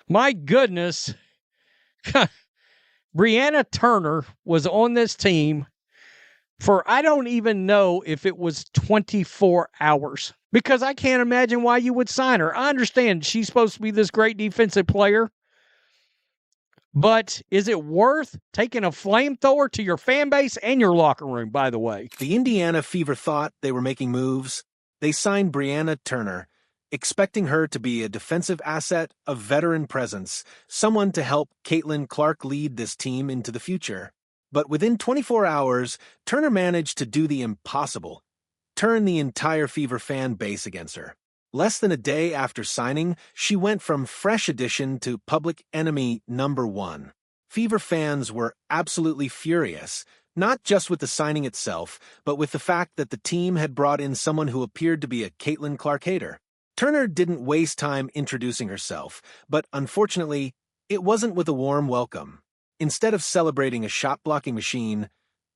My goodness. Brianna Turner was on this team for I don't even know if it was 24 hours because I can't imagine why you would sign her. I understand she's supposed to be this great defensive player, but is it worth taking a flamethrower to your fan base and your locker room, by the way? The Indiana Fever thought they were making moves. They signed Brianna Turner, expecting her to be a defensive asset, a veteran presence, someone to help Caitlin Clark lead this team into the future. But within 24 hours, Turner managed to do the impossible, turn the entire Fever fan base against her. Less than a day after signing, she went from fresh addition to public enemy #1. Fever fans were absolutely furious, not just with the signing itself, but with the fact that the team had brought in someone who appeared to be a Caitlin Clark hater. Turner didn't waste time introducing herself, but unfortunately, it wasn't with a warm welcome. Instead of celebrating a shot-blocking machine,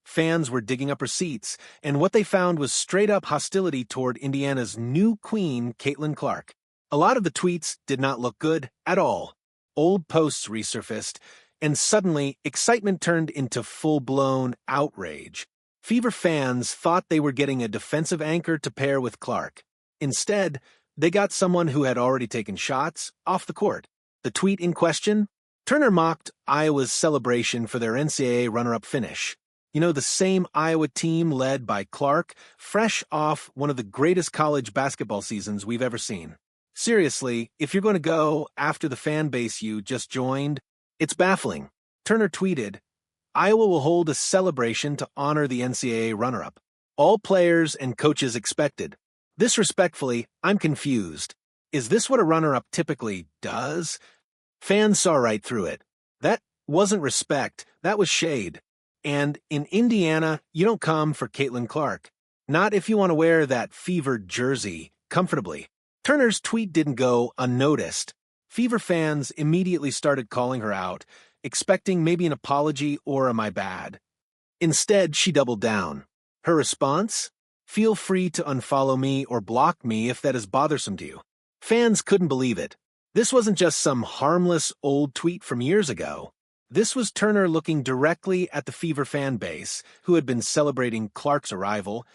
fans were digging up receipts, and what they found was straight-up hostility toward Indiana's new queen, Caitlin Clark. A lot of the tweets did not look good at all. Old posts resurfaced, and suddenly, excitement turned into full-blown outrage. Fever fans thought they were getting a defensive anchor to pair with Clark. Instead, they got someone who had already taken shots off the court. The tweet in question? Turner mocked Iowa's celebration for their NCAA runner-up finish. You know, the same Iowa team led by Clark, fresh off one of the greatest college basketball seasons we've ever seen. Seriously, if you're going to go after the fan base you just joined, it's baffling. Turner tweeted, Iowa will hold a celebration to honor the NCAA runner-up. All players and coaches expected. Disrespectfully, I'm confused. Is this what a runner-up typically does? Fans saw right through it. That wasn't respect, that was shade. And in Indiana, you don't come for Caitlin Clark. Not if you want to wear that Fever jersey comfortably. Turner's tweet didn't go unnoticed. Fever fans immediately started calling her out, expecting maybe an apology or a my bad. Instead, she doubled down. Her response? Feel free to unfollow me or block me if that is bothersome to you. Fans couldn't believe it. This wasn't just some harmless old tweet from years ago. This was Turner looking directly at the Fever fan base, who had been celebrating Clark's arrival,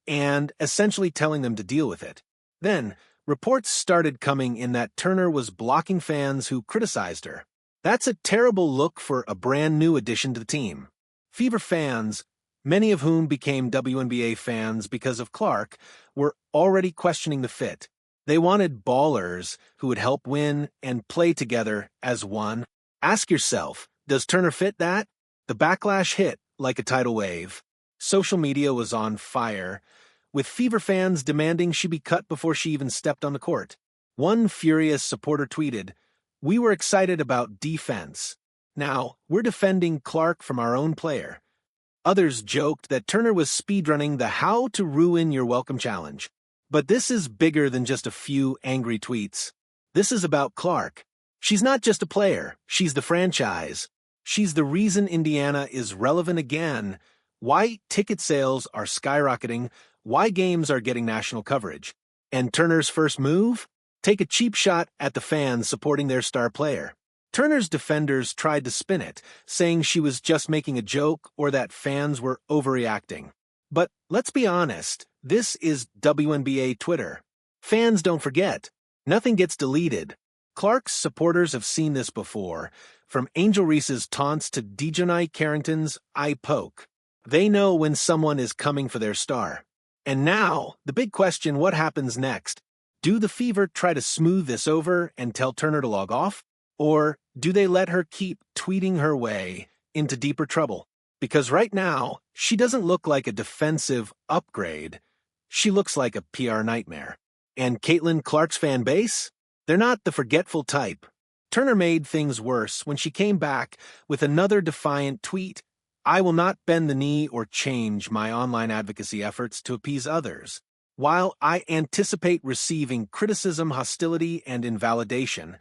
and essentially telling them to deal with it. Then, reports started coming in that Turner was blocking fans who criticized her. That's a terrible look for a brand new addition to the team. Fever fans, many of whom became WNBA fans because of Clark, were already questioning the fit. They wanted ballers who would help win and play together as one. Ask yourself, does Turner fit that? The backlash hit like a tidal wave. Social media was on fire, with Fever fans demanding she be cut before she even stepped on the court. One furious supporter tweeted, "We were excited about defense. Now, we're defending Clark from our own player." Others joked that Turner was speedrunning the How to Ruin Your Welcome challenge. But this is bigger than just a few angry tweets. This is about Clark. She's not just a player, she's the franchise. She's the reason Indiana is relevant again, why ticket sales are skyrocketing, why games are getting national coverage. And Turner's first move? Take a cheap shot at the fans supporting their star player. Turner's defenders tried to spin it, saying she was just making a joke or that fans were overreacting. But let's be honest, this is WNBA Twitter. Fans don't forget. Nothing gets deleted. Clark's supporters have seen this before, from Angel Reese's taunts to Dejanai Carrington's I poke. They know when someone is coming for their star. And now, the big question, what happens next? Do the Fever try to smooth this over and tell Turner to log off? Or do they let her keep tweeting her way into deeper trouble? Because right now, she doesn't look like a defensive upgrade. She looks like a PR nightmare. And Caitlin Clark's fan base? They're not the forgetful type. Turner made things worse when she came back with another defiant tweet. "I will not bend the knee or change my online advocacy efforts to appease others. While I anticipate receiving criticism, hostility, and invalidation."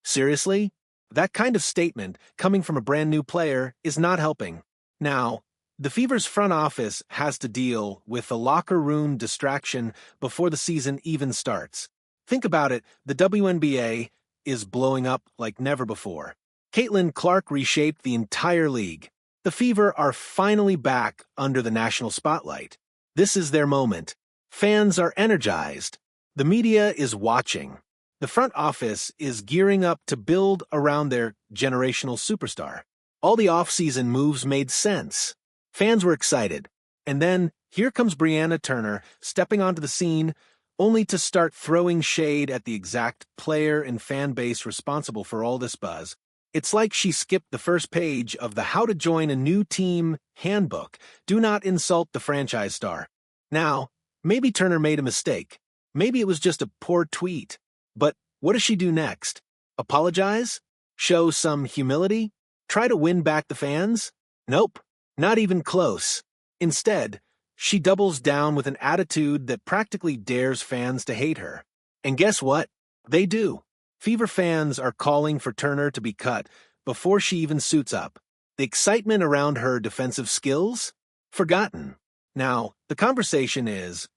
Seriously? That kind of statement, coming from a brand new player, is not helping. Now, the Fever's front office has to deal with the locker room distraction before the season even starts. Think about it, the WNBA, is blowing up like never before. Caitlin Clark reshaped the entire league. The Fever are finally back under the national spotlight. This is their moment. Fans are energized. The media is watching. The front office is gearing up to build around their generational superstar. All the off-season moves made sense. Fans were excited. And then, here comes Brianna Turner stepping onto the scene, only to start throwing shade at the exact player and fan base responsible for all this buzz. It's like she skipped the first page of the How to Join a New Team handbook. Do not insult the franchise star. Now, maybe Turner made a mistake. Maybe it was just a poor tweet. But what does she do next? Apologize? Show some humility? Try to win back the fans? Nope, not even close. Instead, she doubles down with an attitude that practically dares fans to hate her. And guess what? They do. Fever fans are calling for Turner to be cut before she even suits up. The excitement around her defensive skills? Forgotten. Now, the conversation is,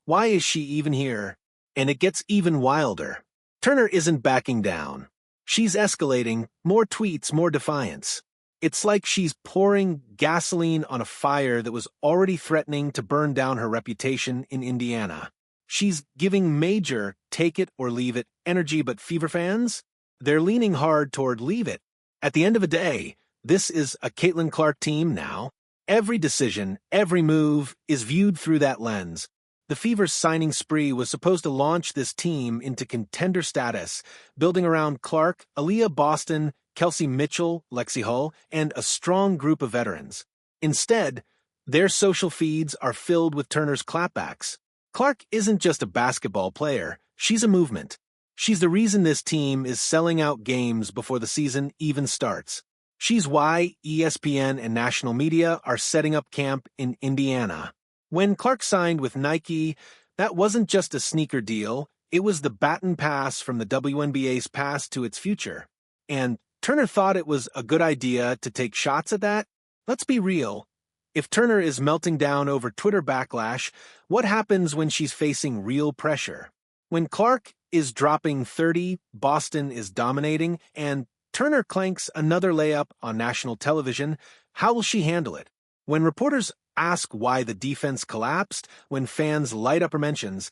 why is she even here? And it gets even wilder. Turner isn't backing down. She's escalating, more tweets, more defiance. It's like she's pouring gasoline on a fire that was already threatening to burn down her reputation in Indiana. She's giving major take-it-or-leave-it energy, but Fever fans? They're leaning hard toward leave it. At the end of the day, this is a Caitlin Clark team now. Every decision, every move is viewed through that lens. The Fever's signing spree was supposed to launch this team into contender status, building around Clark, Aaliyah Boston, Kelsey Mitchell, Lexi Hull, and a strong group of veterans. Instead, their social feeds are filled with Turner's clapbacks. Clark isn't just a basketball player, she's a movement. She's the reason this team is selling out games before the season even starts. She's why ESPN and national media are setting up camp in Indiana. When Clark signed with Nike, that wasn't just a sneaker deal, it was the baton pass from the WNBA's past to its future. And Turner thought it was a good idea to take shots at that? Let's be real. If Turner is melting down over Twitter backlash, what happens when she's facing real pressure? When Clark is dropping 30, Boston is dominating, and Turner clanks another layup on national television, how will she handle it? When reporters ask why the defense collapsed, when fans light up her mentions,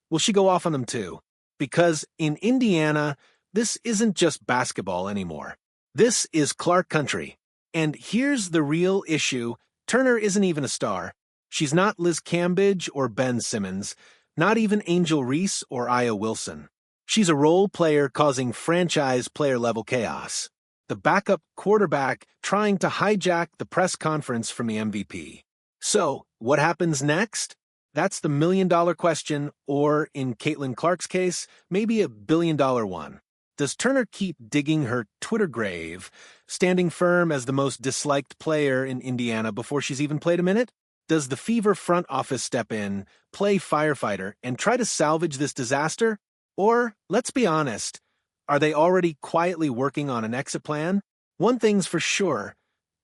will she go off on them too? Because in Indiana, this isn't just basketball anymore. This is Clark country. And here's the real issue. Turner isn't even a star. She's not Liz Cambridge or Ben Simmons, not even Angel Reese or Aya Wilson. She's a role player causing franchise player-level chaos. The backup quarterback trying to hijack the press conference from the MVP. So, what happens next? That's the million-dollar question, or, in Caitlin Clark's case, maybe a billion-dollar one. Does Turner keep digging her Twitter grave, standing firm as the most disliked player in Indiana before she's even played a minute? Does the Fever front office step in, play firefighter, and try to salvage this disaster? Or, let's be honest, are they already quietly working on an exit plan? One thing's for sure,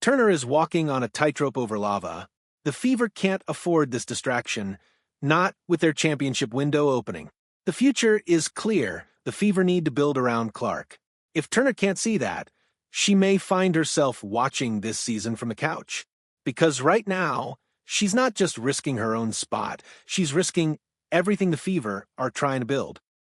Turner is walking on a tightrope over lava. The Fever can't afford this distraction, not with their championship window opening. The future is clear. The Fever need to build around Clark. If Turner can't see that, she may find herself watching this season from the couch. Because right now, she's not just risking her own spot, she's risking everything the Fever are trying to build.